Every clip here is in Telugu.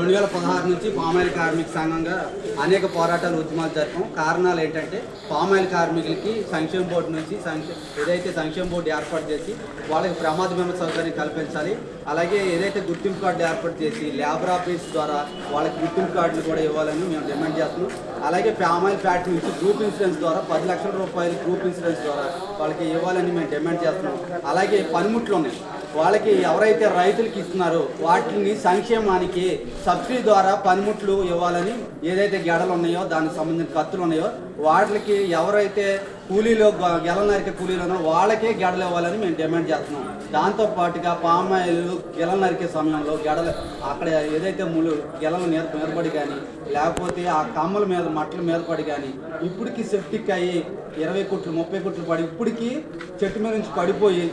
2016 నుంచి పామాయిల్ కార్మిక సంఘంగా అనేక పోరాటాలు ఉద్యమాలు జరిపాం. కారణాలు ఏంటంటే పామాయిల్ కార్మికులకి సంక్షేమ బోర్డు నుంచి ఏదైతే సంక్షేమ బోర్డు ఏర్పాటు చేసి వాళ్ళకి ప్రమాద బీమా సౌకర్యం కల్పించాలి, అలాగే ఏదైతే గుర్తింపు కార్డులు ఏర్పాటు చేసి లేబర్ ఆఫీస్ ద్వారా వాళ్ళకి గుర్తింపు కార్డులు కూడా ఇవ్వాలని మేము డిమాండ్ చేస్తున్నాం. అలాగే పామాయిల్ ఫ్యాక్టరీ నుంచి గ్రూప్ ఇన్సూరెన్స్ ద్వారా 10 లక్షల రూపాయలు గ్రూప్ ఇన్సూరెన్స్ ద్వారా వాళ్ళకి ఇవ్వాలని మేము డిమాండ్ చేస్తున్నాం. అలాగే పనిముట్లు ఉన్నాయి, వాళ్ళకి ఎవరైతే రైతులకి ఇస్తున్నారో వాటిని సంక్షేమానికి సబ్సిడీ ద్వారా పనిముట్లు ఇవ్వాలని, ఏదైతే గెడలు ఉన్నాయో దానికి సంబంధించిన కత్తులు ఉన్నాయో వాటికి ఎవరైతే కూలీలో గెల నరికే కూలీలోనో వాళ్ళకే గెడలు ఇవ్వాలని మేము డిమాండ్ చేస్తున్నాం. దాంతోపాటుగా పామాయిల్ గెల నరికే సమయంలో గెడలు అక్కడ ఏదైతే గెలలు మీదపడి కానీ లేకపోతే ఆ కమ్మల మీద మట్టల మీద పడి కానీ ఇప్పటికీ సెప్టిక్ అయ్యి 20 కుట్లు 30 కుట్లు పడి ఇప్పటికీ చెట్టు మీద నుంచి పడిపోయి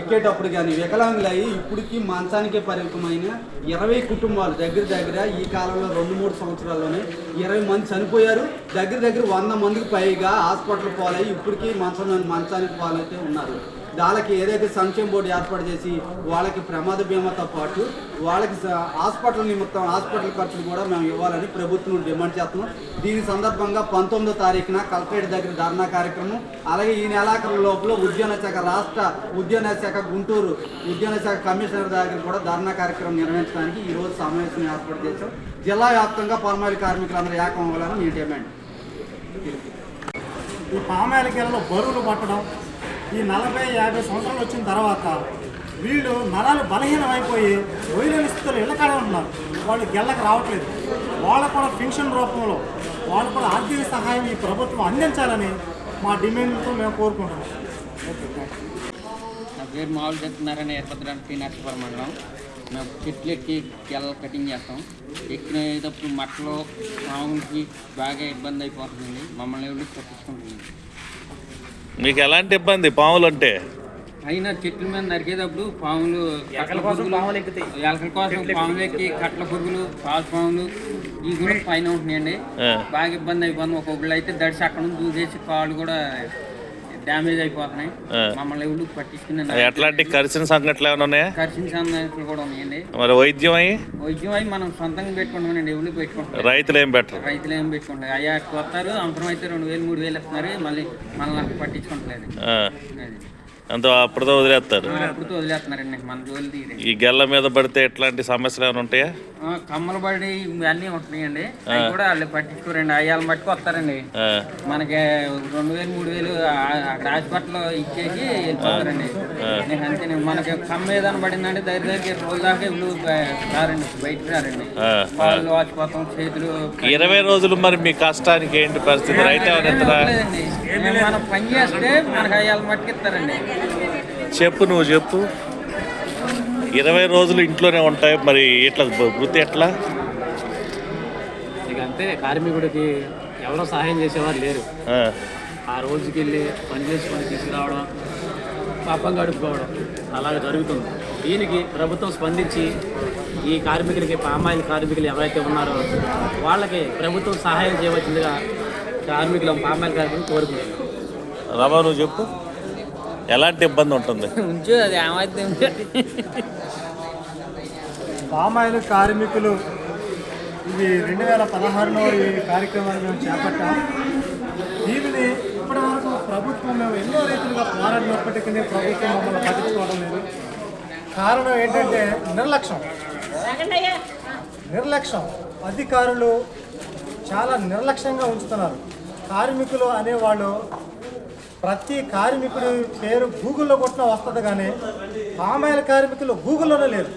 ఎక్కేటప్పుడు కానీ వికలాంగులు అయ్యి ఇప్పటికీ మంచానికే పరిమితమైన 20 కుటుంబాలు దగ్గర ఈ కాలంలో 2-3 సంవత్సరాల్లోనే 20 మంది చనిపోయారు. దగ్గర 100 మందికి పైగా హాస్పిటల్ పాలయ్యి ఇప్పటికీ మంచానికి పాలైతే ఉన్నారు. వాళ్ళకి ఏదైతే సంక్షేమ బోర్డు ఏర్పాటు చేసి వాళ్ళకి ప్రమాద బీమాతో పాటు వాళ్ళకి హాస్పిటల్ నిమిత్తం హాస్పిటల్ ఖర్చులు కూడా మేము ఇవ్వాలని ప్రభుత్వం డిమాండ్ చేస్తున్నాం. దీని సందర్భంగా 19వ తారీఖున కలెక్టరేట్ దగ్గర ధర్నా కార్యక్రమం, అలాగే ఈ నెలాఖరు లోపల ఉద్యాన శాఖ రాష్ట్ర ఉద్యాన శాఖ గుంటూరు ఉద్యాన శాఖ కమిషనర్ దగ్గర కూడా ధర్నా కార్యక్రమం నిర్వహించడానికి ఈరోజు సమావేశం ఏర్పాటు చేశాం. జిల్లా వ్యాప్తంగా పామాయిల్ కార్మికులందరూ ఏకం అవ్వాలని మీ డిమాండ్. ఈ పామాయిల్ గెలలో బరువులు పట్టడం, ఈ 40-50 సంవత్సరాలు వచ్చిన తర్వాత వీళ్ళు నరాలు బలహీనమైపోయి వైలేని స్థితిలో ఇళ్ళకాడ ఉంటున్నారు. వాళ్ళు గెళ్ళకి రావట్లేదు. వాళ్ళకు కూడా పెన్షన్ రూపంలో వాళ్ళు కూడా ఆర్థిక సహాయం ఈ ప్రభుత్వం అందించాలని మా డిమాండ్తో మేము కోరుకుంటున్నాం. నా పేరు మామూలు చెప్తున్నారని ఏర్పడడానికి నర్సపురం మండలం. మేము చెట్లు ఎక్కి గెల కటింగ్ చేస్తాం. ఎక్కినప్పుడు మట్టలో మామూలుకి బాగా ఇబ్బంది అయిపోతుందండి. మమ్మల్ని ఎవరికి పట్టించుకుంటుంది. మీకు ఎలాంటి ఇబ్బంది పాములు అంటే? అయినా చెట్ల మీద నరికేటప్పుడు పాములు ఎలకల కోసం పాములు ఎక్కి కట్ల పురుగులు పాలు పాములు ఈ కూడా పైన ఉంటున్నాయండి. బాగా ఇబ్బంది అయిపోతుంది. ఒక్కొక్కళ్ళు అయితే దడిసి అక్కడ నుంచి దూకేసి కాళ్ళు కూడా డ్యామేజ్ అయిపోతున్నాయి. మమ్మల్ని ఎవరు పట్టించుకున్నాను. ఎట్లాంటి కరిసిన సంఘటనలు ఏమైనా ఉన్నాయా? కరిసిన సంఘటనలు కూడా ఉన్నాయండి. మరి వైద్యం అయ్యి మనం సొంతంగా పెట్టుకుంటామండి. ఎవరు పెట్టుకుంటాం. రైతులు ఏం పెట్టుకుంటారు. అయ్యా వస్తారు, అవసరం అయితే 2000-3000 ఇస్తున్నారు. మళ్ళీ పట్టించుకుంటలేదు. అంత అప్పుడుతో వదిలేస్తారు. వదిలేస్తున్నారండి. మన జోలు తీరే. ఈ గెల్ల మీద పడితే ఎట్లాంటి సమస్యలు ఏమైనా ఉంటాయా? కమ్మలు పడి ఇవన్నీ ఉంటున్నాయండి. అవి కూడా వాళ్ళు పట్టించుకోరండి. అయ్యాలను పట్టుకు వస్తారండి. మనకి 2000-3000 అక్కడ హాస్పిటల్లో ఇచ్చేసి వెళ్ళిపోతారండి. అంతే. మనకి కమ్మ ఏదైనా పడిందంటే దగ్గర రోజు దాకా ఇల్లు రారండి, బయటకు రారండి. వాళ్ళు వాచిపోతాం చేతులు. 20 రోజులు మరి మీ కష్టానికి ఏంటి పరిస్థితి? రైతు లేదండి. మనం పని చేస్తే మనకి అయ్యాలను పట్టుకెత్తారండి. నువ్వు చెప్పు. 20 రోజులు ఇంట్లోనే ఉంటాయి, మరి ఎట్లా వృత్తి ఎట్లా? ఇక అంతే. కార్మికుడికి ఎవరో సహాయం చేసేవారు లేరు. ఆ రోజుకి వెళ్ళి పని చేసుకొని తీసుకురావడం, పాపం గడుపుకోవడం అలాగే జరుగుతుంది. దీనికి ప్రభుత్వం స్పందించి ఈ కార్మికులకి, పామాయిల్ కార్మికులు ఎవరైతే ఉన్నారో వాళ్ళకి ప్రభుత్వం సహాయం చేయవలసిందిగా పామాయిల్ కార్మికులు కోరుకుంటున్నారు. రమా, నువ్వు చెప్పు. ఎలాంటి ఇబ్బంది ఉంటుంది? పామాయిల్ కార్మికులు ఇది 2016లో ఈ కార్యక్రమాన్ని మేము చేపట్టాం. దీనిని ఇప్పటివరకు ప్రభుత్వం మేము ఎన్నో రీతిలుగా పోరాడినప్పటికీ ప్రభుత్వం మమ్మల్ని పట్టించుకోవడం లేదు. కారణం ఏంటంటే నిర్లక్ష్యం. అధికారులు చాలా నిర్లక్ష్యంగా ఉంచుతున్నారు. కార్మికులు అనేవాళ్ళు ప్రతి కార్మికుడి పేరు గూగుల్లో కొట్టినా వస్తుంది, కానీ పామాయిల్ కార్మికులు గూగుల్లోనే లేదు.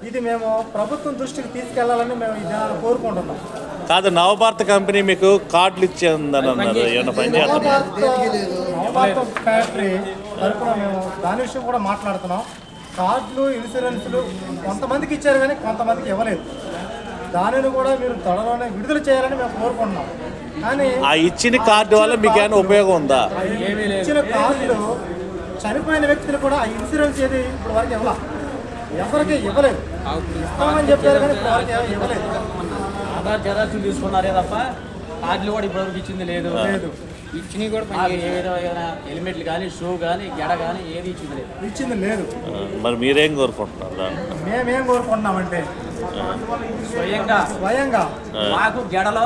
ఇది మేము ప్రభుత్వం దృష్టికి తీసుకెళ్లాలని మేము ఈ జనాలు కోరుకుంటున్నాం. కాదు, నవభారత కంపెనీ మీకు కార్డులు ఇచ్చేందని అన్నారు. నవభారత ఫ్యాక్టరీ తరఫున మేము దాని విషయం కూడా మాట్లాడుతున్నాం. కార్డులు, ఇన్సూరెన్సులు కొంతమందికి ఇచ్చారు కానీ కొంతమందికి ఇవ్వలేదు. దానిని కూడా మీరు త్వరలోనే విడుదల చేయాలని మేము కోరుకుంటున్నాం. కానీ ఆ ఇచ్చిన కార్డు వల్ల మీకు ఏమైనా ఉపయోగం ఉందా? ఇచ్చిన కార్డులు చనిపోయిన వ్యక్తులు కూడా ఆ ఇన్సూరెన్స్ ఏది ఇప్పుడు వరకు ఎవరికి ఇవ్వలేదు. ఇస్తామని చెప్పారు కానీ ఇప్పుడు వరకు ఇవ్వలేదు. ఆధార్ జెరాక్స్ తీసుకున్నారే తప్ప కార్డులు కూడా ఇప్పటివరకు ఇచ్చింది లేదు. ఇచ్చినవి కూడా మాకు ఏ విధమైన హెల్మెట్లు కానీ షూ కానీ గెడ కానీ ఏది ఇచ్చింది లేదు. ఇచ్చింది లేదు. మరి మీరేం కోరుకుంటున్నారు దాంట్లో? మేమేం కోరుకుంటున్నామంటే స్వయంగా మాకు గెడలో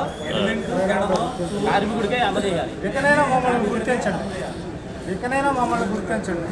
కార్మికుడికే అందజేయాలి. ఇకనైనా మమ్మల్ని గుర్తించండి.